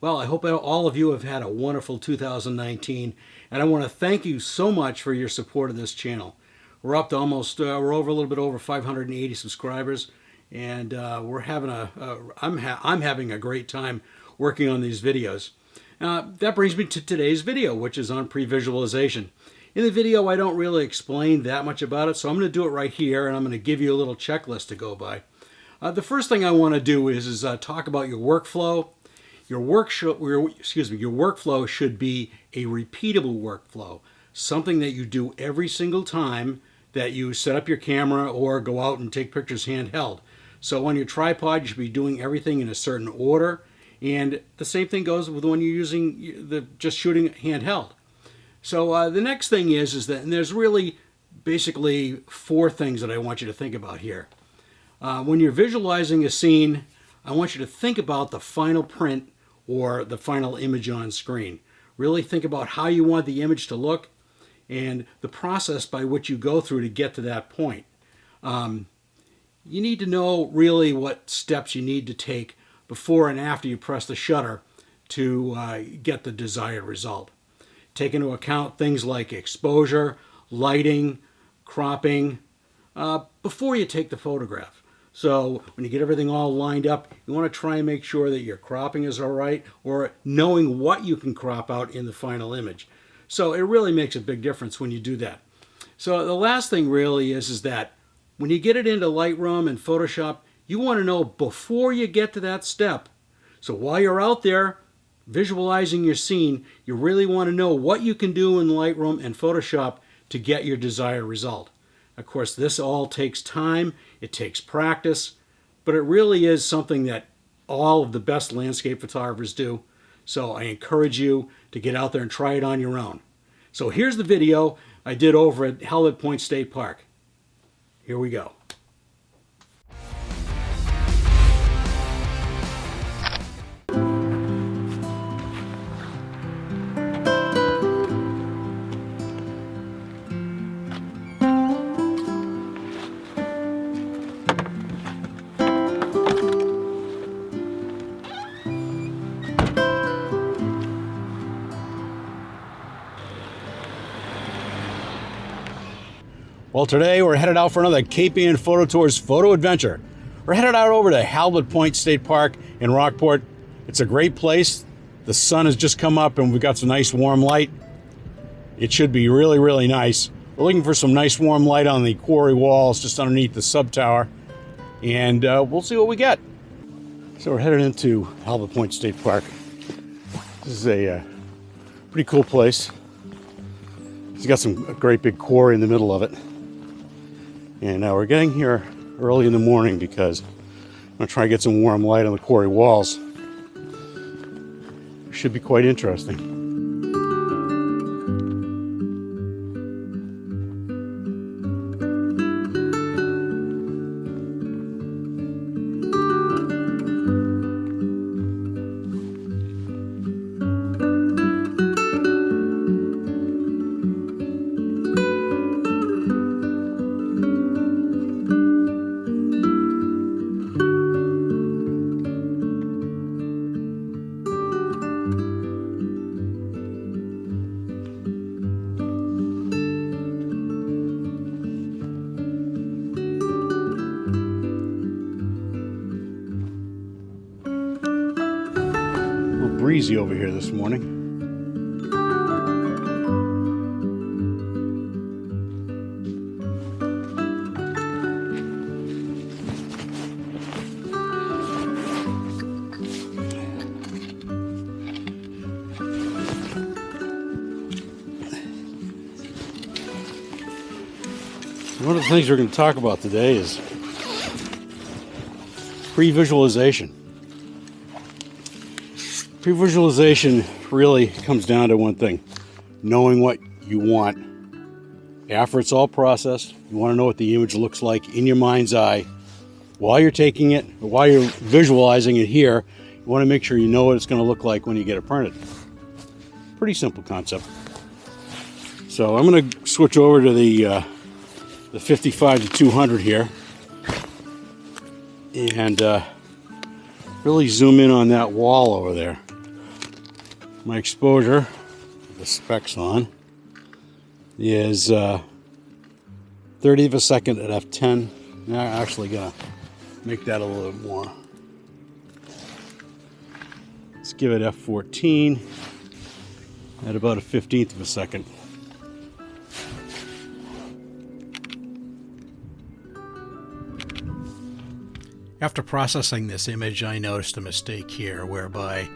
Well, I hope all of you have had a wonderful 2019, and I want to thank you so much for your support of this channel. We're up to almost, we're over a little bit over 580 subscribers, and we're having I'm having a great time working on these videos. That brings me to today's video, which is on pre-visualization. In the video, I don't really explain that much about it, so I'm going to do it right here, and I'm going to give you a little checklist to go by. The first thing I want to do is talk about your workflow. Your workflow should be a repeatable workflow, something that you do every single time that you set up your camera or go out and take pictures handheld. So on your tripod, you should be doing everything in a certain order, and the same thing goes with when you're using just shooting handheld. So the next thing is that, and there's really basically 4 things that I want you to think about here. When you're visualizing a scene, I want you to think about the final print or the final image on screen. Really think about how you want the image to look and the process by which you go through to get to that point. You need to know really what steps you need to take before and after you press the shutter to get the desired result. Take into account things like exposure, lighting, cropping, before you take the photograph. So when you get everything all lined up, you want to try and make sure that your cropping is all right, or knowing what you can crop out in the final image. So it really makes a big difference when you do that. So the last thing really is that when you get it into Lightroom and Photoshop, you want to know before you get to that step. So while you're out there visualizing your scene, you really want to know what you can do in Lightroom and Photoshop to get your desired result. Of course, this all takes time, it takes practice, but it really is something that all of the best landscape photographers do. So I encourage you to get out there and try it on your own. So here's the video I did over at Halibut State Park. Here we go. Well, today we're headed out for another KPN Photo Tours photo adventure. We're headed out over to Halibut State Park in Rockport. It's a great place. The sun has just come up and we've got some nice warm light. It should be really, really nice. We're looking for some nice warm light on the quarry walls just underneath the sub tower, and we'll see what we get. So we're headed into Halibut State Park. This is a pretty cool place. It's got some great big quarry in the middle of it. And now we're getting here early in the morning because I'm going to try and get some warm light on the quarry walls. It should be quite interesting. Breezy over here this morning. One of the things we're going to talk about today is pre-visualization. Pre-visualization really comes down to one thing: knowing what you want. After it's all processed, you want to know what the image looks like in your mind's eye. While you're taking it, or while you're visualizing it here, you want to make sure you know what it's going to look like when you get it printed. Pretty simple concept. So I'm going to switch over to the 55 to 200 here and really zoom in on that wall over there. my exposure, the specs on, is 30th of a second at f10. Now I'm actually gonna make that a little bit more. Let's give it f14 at about a 15th of a second. After processing this image, I noticed a mistake here whereby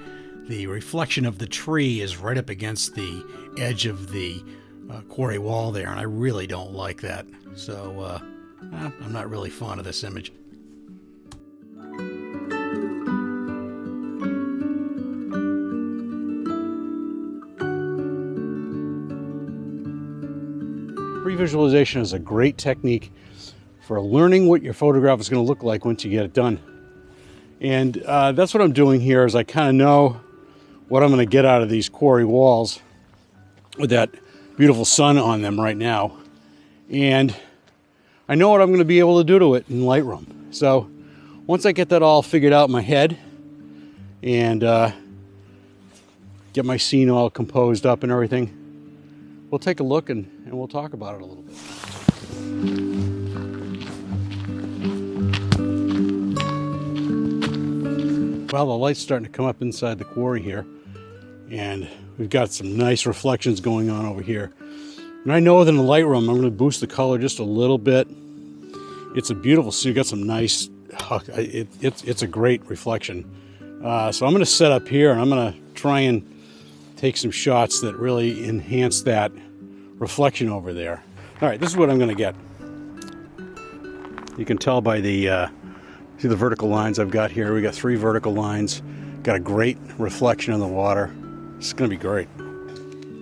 the reflection of the tree is right up against the edge of the quarry wall there, and I really don't like that. So I'm not really fond of this image. Pre-visualization is a great technique for learning what your photograph is going to look like once you get it done. And that's what I'm doing here, is I kind of know what I'm going to get out of these quarry walls with that beautiful sun on them right now. And I know what I'm going to be able to do to it in Lightroom. So once I get that all figured out in my head and get my scene all composed up and everything, we'll take a look and we'll talk about it a little bit. Well, the light's starting to come up inside the quarry here, and we've got some nice reflections going on over here. And I know that in the Lightroom, I'm going to boost the color just a little bit. It's a beautiful, so you got some nice, it's a great reflection. So I'm going to set up here, and I'm going to try and take some shots that really enhance that reflection over there. All right, this is what I'm going to get. You can tell by the see the vertical lines I've got here. We got 3 vertical lines. Got a great reflection in the water. It's going to be great.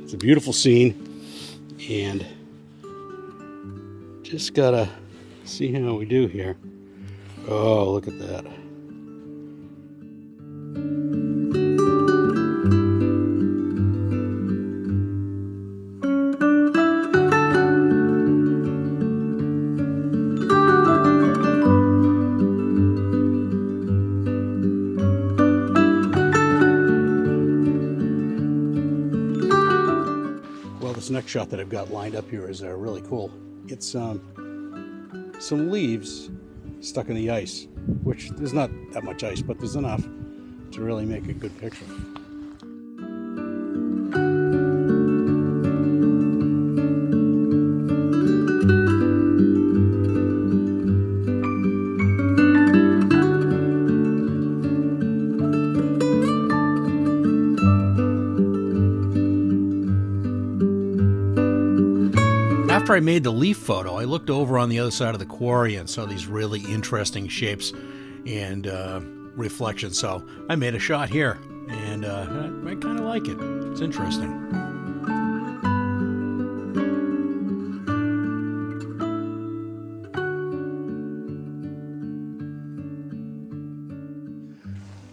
It's a beautiful scene, and just gotta see how we do here. Oh, look at that. This next shot that I've got lined up here is really cool. It's some leaves stuck in the ice, which there's not that much ice, but there's enough to really make a good picture. After I made the leaf photo, I looked over on the other side of the quarry and saw these really interesting shapes and reflections. So I made a shot here, and I kind of like it. It's interesting.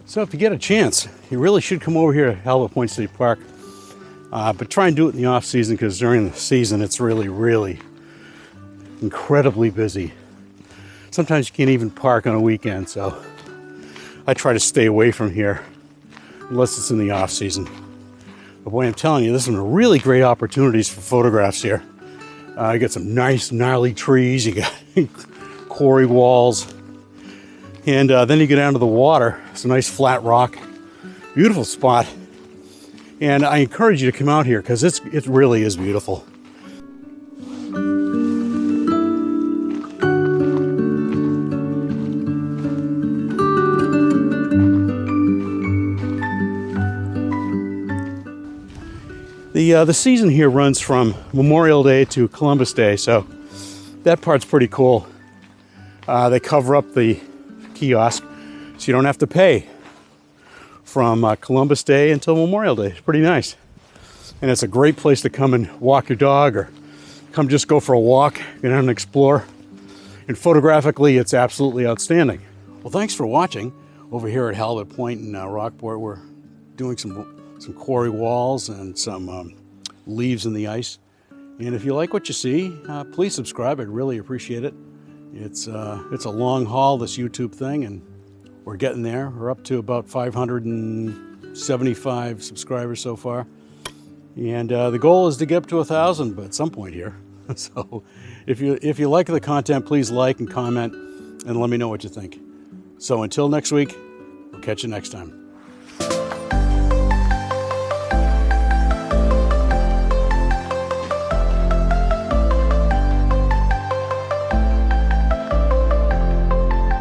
So if you get a chance, you really should come over here to Halibut Point State Park. But try and do it in the off season, because during the season it's really, really incredibly busy. Sometimes you can't even park on a weekend, so I try to stay away from here unless it's in the off season. But boy, I'm telling you, this is some really great opportunities for photographs here. You got some nice gnarly trees, you got quarry walls, and then you go down to the water. It's a nice flat rock, beautiful spot. And I encourage you to come out here, because it really is beautiful. The season here runs from Memorial Day to Columbus Day, so that part's pretty cool. They cover up the kiosk, so you don't have to pay from Columbus Day until Memorial Day. It's pretty nice. And it's a great place to come and walk your dog, or come just go for a walk, go down and explore. And photographically, it's absolutely outstanding. Well, thanks for watching. Over here at Halibut Point in Rockport, we're doing some quarry walls and some leaves in the ice. And if you like what you see, please subscribe. I'd really appreciate it. It's a long haul, this YouTube thing, and we're getting there. We're up to about 500 and 75 subscribers so far. And the goal is to get up to 1,000 at some point here. So if you like the content, please like and comment and let me know what you think. So until next week, we'll catch you next time.